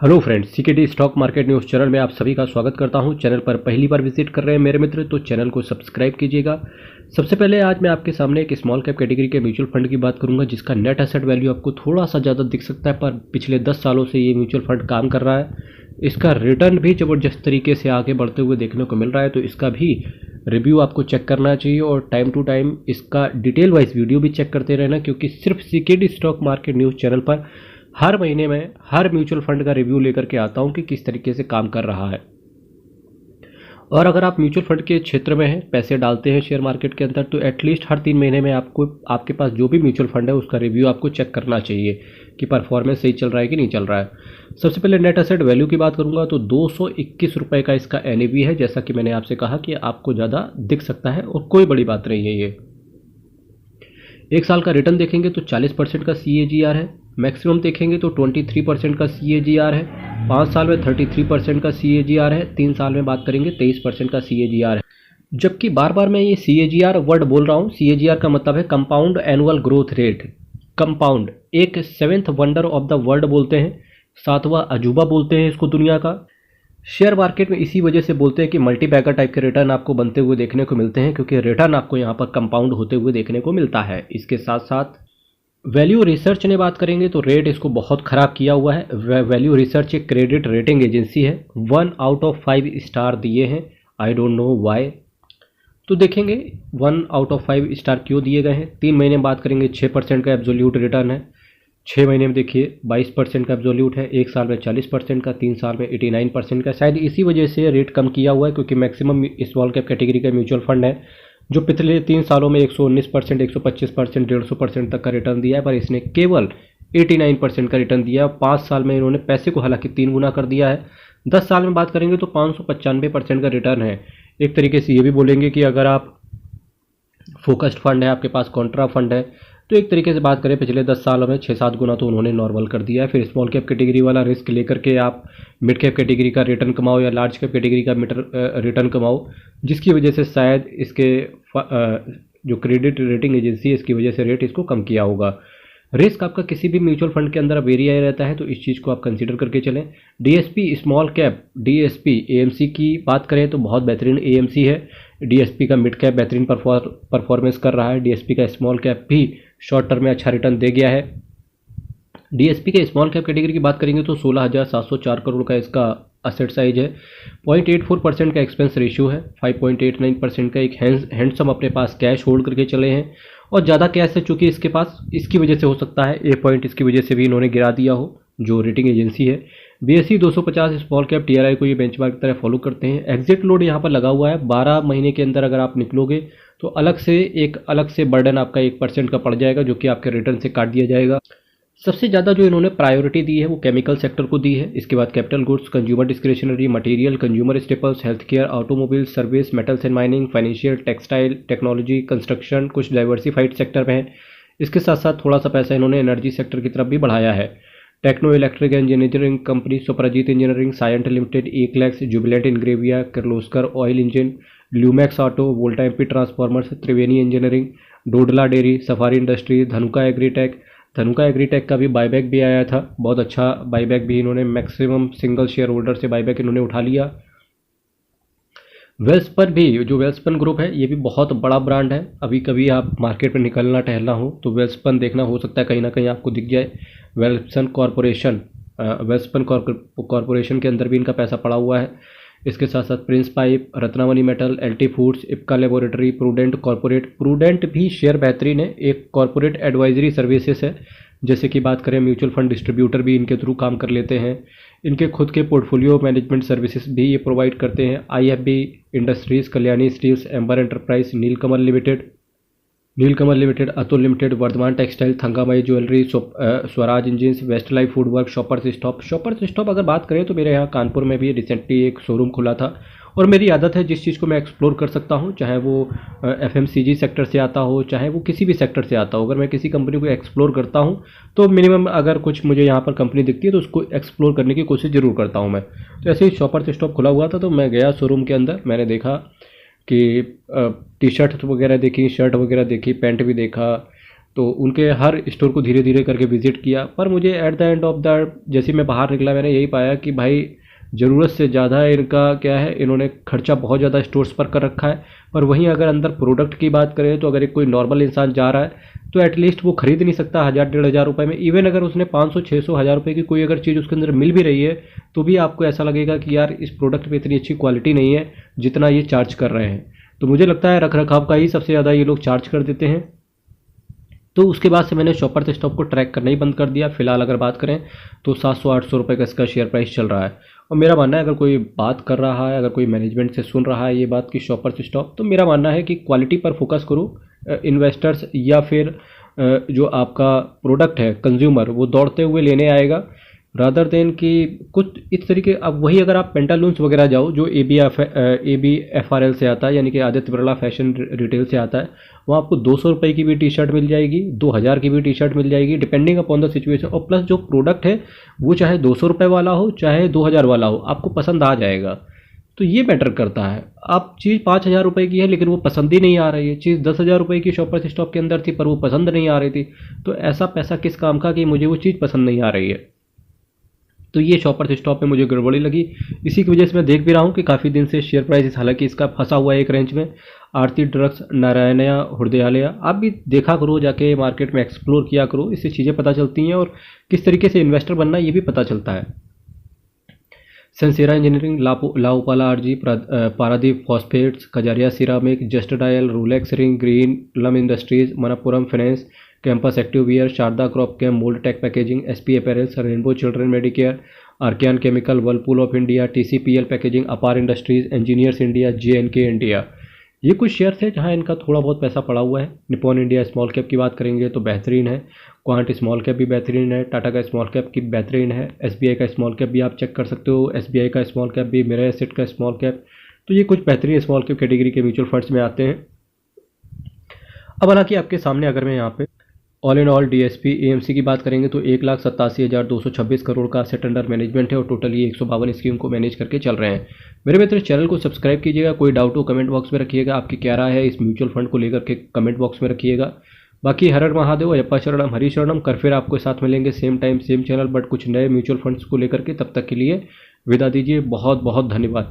Hello friends, CKD stock market news channel में आप सभी का स्वागत करता हूं। चैनल पर पहली बार विजिट कर रहे हैं मेरे मित्र तो चैनल को सब्सक्राइब कीजिएगा। सबसे पहले आज मैं आपके सामने एक स्मॉल कैप कैटेगरी के म्यूचुअल फंड की बात करूंगा जिसका नेट एसेट वैल्यू आपको थोड़ा सा ज़्यादा दिख सकता है, पर पिछले 10 सालों से ये म्यूचुअल फंड काम कर रहा है। इसका रिटर्न भी ज़बरदस्त तरीके से आगे बढ़ते हुए देखने को मिल रहा है, तो इसका भी रिव्यू आपको चेक करना चाहिए और टाइम टू टाइम इसका डिटेल वाइज वीडियो भी चेक करते रहना, क्योंकि सिर्फ CKD stock market news channel पर हर महीने में हर म्यूचुअल फंड का रिव्यू लेकर के आता हूं कि किस तरीके से काम कर रहा है। और अगर आप म्यूचुअल फंड के क्षेत्र में हैं, पैसे डालते हैं शेयर मार्केट के अंदर, तो एटलीस्ट हर 3 महीने में आपको आपके पास जो भी म्यूचुअल फंड है उसका रिव्यू आपको चेक करना चाहिए कि परफॉर्मेंस सही चल रहा है कि नहीं चल रहा है। सबसे पहले नेट एसेट वैल्यू की बात करूंगा तो 221 रुपये का इसका एनएवी है। जैसा कि मैंने आपसे कहा कि आपको ज़्यादा दिख सकता है और कोई बड़ी बात नहीं है। ये एक साल का रिटर्न देखेंगे तो 40% का CAGR है। मैक्सिमम देखेंगे तो 23% का CAGR है। 5 साल में 33% का CAGR है। 3 साल में बात करेंगे 23% का CAGR है। जबकि बार बार मैं ये CAGR वर्ड बोल रहा हूँ। CAGR का मतलब है compound annual growth rate. Compound एक 7th wonder of the world बोलते हैं, 7वां अजूबा बोलते हैं इसको दुनिया का। शेयर मार्केट में इसी वजह से बोलते हैं कि मल्टी बैगर टाइप के रिटर्न आपको बनते हुए देखने को मिलते हैं, क्योंकि रिटर्न आपको यहाँ पर कंपाउंड होते हुए देखने को मिलता है। इसके साथ साथ वैल्यू रिसर्च ने बात करेंगे तो रेट इसको बहुत ख़राब किया हुआ है। वैल्यू रिसर्च एक क्रेडिट रेटिंग एजेंसी है। 1 आउट ऑफ 5 स्टार दिए हैं। I don't know why. तो देखेंगे 1 आउट ऑफ 5 स्टार क्यों दिए गए हैं। 3 महीने में बात करेंगे 6% का एब्सोल्यूट रिटर्न है। 6 महीने में देखिए 22% का एब्सोल्यूट है। 1 साल में 40% का, 3 साल में 89% का। शायद इसी वजह से रेट कम किया हुआ है, क्योंकि मैक्सिमम स्मॉल कैप कैटेगरी का म्यूचुअल फंड है जो पिछले 3 सालों में 119%, 125%, 150% तक का रिटर्न दिया है, पर इसने केवल 89% का रिटर्न दिया है। 5 साल में इन्होंने पैसे को हालांकि 3 गुना कर दिया है। 10 साल में बात करेंगे तो 595% का रिटर्न है। एक तरीके से ये भी बोलेंगे कि अगर आप फोकस्ड फंड है, आपके पास कॉन्ट्रा फंड है, तो एक तरीके से बात करें पिछले 10 सालों में 6-7 गुना तो उन्होंने नॉर्मल कर दिया है। फिर स्मॉल कैप कैटेगरी वाला रिस्क लेकर के आप मिड कैप कैटेगरी का रिटर्न कमाओ या लार्ज कैप कैटेगरी का रिटर्न कमाओ, जिसकी वजह से शायद इसके जो क्रेडिट रेटिंग एजेंसी है इसकी वजह से रेट इसको कम किया होगा। रिस्क आपका किसी भी म्यूचुअल फंड के अंदर वेरी आया रहता है, तो इस चीज़ को आप कंसीडर करके चलें। DSP small cap, DSP AMC की बात करें तो बहुत बेहतरीन एएमसी है। डीएसपी का मिड कैप बेहतरीन परफॉर्मेंस कर रहा है। डीएसपी का स्मॉल कैप भी शॉर्ट टर्म में अच्छा रिटर्न दे गया है। डीएसपी के स्मॉल कैप कैटेगरी की बात करेंगे तो 16,704 करोड़ का इसका असेट साइज है। 0.84% का एक्सपेंस रेशियो है। 5.89% का एक हैंडसम अपने पास कैश होल्ड करके चले हैं, और ज़्यादा कैश है चूँकि इसके पास, इसकी वजह से हो सकता है ए पॉइंट इसकी वजह से भी इन्होंने गिरा दिया हो जो रेटिंग एजेंसी है। BSE 250 स्मॉल कैप TRI को ये बेंचमार्क की तरह फॉलो करते हैं। एग्जिट लोड यहाँ पर लगा हुआ है। 12 महीने के अंदर अगर आप निकलोगे तो अलग से बर्डन आपका 1% का पड़ जाएगा, जो कि आपके रिटर्न से काट दिया जाएगा। सबसे ज़्यादा जो इन्होंने प्रायोरिटी दी है वो केमिकल सेक्टर को दी है। इसके बाद capital goods, consumer discretionary, material, consumer staples, health care, automobile, service, metals and mining, financial, textile, technology, construction, कुछ डाइवर्सिफाइड सेक्टर में है। इसके साथ साथ थोड़ा सा पैसा इन्होंने एनर्जी सेक्टर की तरफ भी बढ़ाया है। Techno electric engineering company, Suprajit engineering, Cyient limited, eClerx, Jubilant Ingrevia, Kirloskar oil engine, Lumax auto, Voltamp transformers, Triveni engineering, Dodla dairy, safari industry, Dhanuka Agritech का भी बायबैक भी आया था। बहुत अच्छा बायबैक भी इन्होंने, मैक्सिमम सिंगल शेयर होल्डर से बायबैक इन्होंने उठा लिया। वेल्सपन भी, जो वेल्सपन ग्रुप है ये भी बहुत बड़ा ब्रांड है। अभी कभी आप मार्केट में निकलना टहलना हो तो वेल्सपन देखना, हो सकता है कहीं ना कहीं आपको दिख जाए। वेल्सपन कॉरपोरेशन के अंदर भी इनका पैसा पड़ा हुआ है। इसके साथ साथ prince pipe, Ratnamani metal, LT foods, Ipca laboratory, prudent corporate. Prudent भी शेयर बेहतरीन है, एक कॉरपोरेट एडवाइजरी सर्विसेज है। जैसे कि बात करें म्यूचुअल फंड डिस्ट्रीब्यूटर भी इनके थ्रू काम कर लेते हैं। इनके खुद के पोर्टफोलियो मैनेजमेंट सर्विसेज भी ये प्रोवाइड करते हैं। IFB industries, Kalyani steels, amber enterprise, Nilkamal limited, Atul limited, Vardhman textile, Thangamayil jewellery, Swaraj engines, west life food work, shoppers stop अगर बात करें तो मेरे यहाँ कानपुर में भी रिसेंटली एक शोरूम खुला था। और मेरी आदत है जिस चीज़ को मैं एक्सप्लोर कर सकता हूँ, चाहे वो FMCG सेक्टर से आता हो, चाहे वो किसी भी सेक्टर से आता हो, अगर मैं किसी कंपनी को एक्सप्लोर करता हूँ तो मिनिमम अगर कुछ मुझे यहाँ पर कंपनी दिखती है तो उसको एक्सप्लोर करने की कोशिश ज़रूर करता हूँ मैं। तो ऐसे ही शॉपर्स स्टॉप खुला हुआ था तो मैं गया शोरूम के अंदर, मैंने देखा कि टी शर्ट वगैरह देखी, शर्ट वगैरह देखी, पैंट भी देखा, तो उनके हर स्टोर को धीरे धीरे करके विजिट किया, पर मुझे at the end of the जैसे मैं बाहर निकला मैंने यही पाया कि भाई ज़रूरत से ज़्यादा इनका क्या है, इन्होंने खर्चा बहुत ज़्यादा स्टोर्स पर कर रखा है। पर वहीं अगर अंदर प्रोडक्ट की बात करें तो अगर एक कोई नॉर्मल इंसान जा रहा है तो एटलीस्ट वो खरीद नहीं सकता 1000-1500 रुपये में। इवन अगर उसने 500-600-1000 रुपये की कोई अगर चीज़ उसके अंदर मिल भी रही है तो भी आपको ऐसा लगेगा कि यार इस प्रोडक्ट पे इतनी अच्छी क्वालिटी नहीं है जितना ये चार्ज कर रहे हैं। तो मुझे लगता है रख रखाव का ही सबसे ज़्यादा ये लोग चार्ज कर देते हैं। तो उसके बाद से मैंने शॉपर्स स्टॉप को ट्रैक करना ही बंद कर दिया। फिलहाल अगर बात करें तो 700-800 रुपये का इसका शेयर प्राइस चल रहा है। और मेरा मानना है अगर कोई बात कर रहा है, अगर कोई मैनेजमेंट से सुन रहा है ये बात कि शॉपर्स स्टॉप, तो मेरा मानना है कि क्वालिटी पर फोकस करो। इन्वेस्टर्स या फिर जो आपका प्रोडक्ट है कंज्यूमर वो दौड़ते हुए लेने आएगा, रादर देन कि कुछ इस तरीके। अब वही अगर आप पेंटालून्स वगैरह जाओ जो ABFRL से आता है, यानी कि आदित्य बिरला फैशन रिटेल से आता है, वहाँ आपको 200 रुपये की भी टी शर्ट मिल जाएगी, 2000 की भी टी शर्ट मिल जाएगी, डिपेंडिंग अपॉन द सिचुएशन। और प्लस जो प्रोडक्ट है वो चाहे 200 रुपये वाला हो चाहे 2000 वाला हो, आपको पसंद आ जाएगा। तो ये मैटर करता है। आप चीज़ 5000 रुपये की है लेकिन वो पसंद ही नहीं आ रही है, चीज़ 10,000 रुपये की शॉपर्स स्टॉप के अंदर थी पर वो पसंद नहीं आ रही थी, तो ऐसा पैसा किस काम का कि मुझे वो चीज़ पसंद नहीं आ रही है। तो ये शॉपर्स स्टॉप में मुझे गड़बड़ी लगी। इसी की वजह से मैं देख भी रहा हूँ कि काफ़ी दिन से शेयर प्राइस हालांकि इसका फंसा हुआ है एक रेंज में। आरती ड्रग्स, नारायणया, हृदयालया, आप भी देखा करो, जाके मार्केट में एक्सप्लोर किया करो, इससे चीज़ें पता चलती हैं और किस तरीके से इन्वेस्टर बनना ये भी पता चलता है। Sansera engineering, La Opala RG, Paradeep phosphates, Kajaria ceramic, just dial, Rolex ring, Greenlam industries, Manappuram finance, campus active wear, Sharda crop chem, mould tech packaging, SP apparels, rainbow children medicare, Archean chemical, Whirlpool of India, TCPL packaging, Apar industries, engineers India, JNK India, ये कुछ shares है जहां इनका थोड़ा बहुत पैसा पड़ा हुआ है। निपॉन इंडिया स्मॉल कैप की बात करेंगे तो बेहतरीन है, क्वांट स्मॉल कैप भी बेहतरीन है, टाटा का स्मॉल कैप की बेहतरीन है, SBI का स्मॉल कैप भी आप चेक कर सकते हो, SBI का स्मॉल कैप भी, मेरा एसेट का स्मॉल कैप। तो ये कुछ बेहतरीन स्मॉल कैप कैटेगरी के म्यूचुअल फंड्स में आते हैं। अब हालांकि आपके सामने अगर मैं यहाँ पे all in all DSP AMC की बात करेंगे तो 1,87,226 करोड़ का असेट अंडर मैनेजमेंट है और टोटल ये 152 स्कीम को मैनेज करके चल रहे हैं। मेरे मित्र चैनल को सब्सक्राइब कीजिएगा, कोई डाउट हो कमेंट बॉक्स में रखिएगा, आपकी क्या राय है इस म्यूचुअल फंड को लेकर के कमेंट बॉक्स में रखिएगा। बाकी हर हर महादेव, अयप्पा शरणम, हरी शरणम कर फिर आपको साथ मिलेंगे same time same channel but कुछ नए म्यूचुअल फंड्स को लेकर के। तब तक के लिए विदा दीजिए, बहुत बहुत धन्यवाद।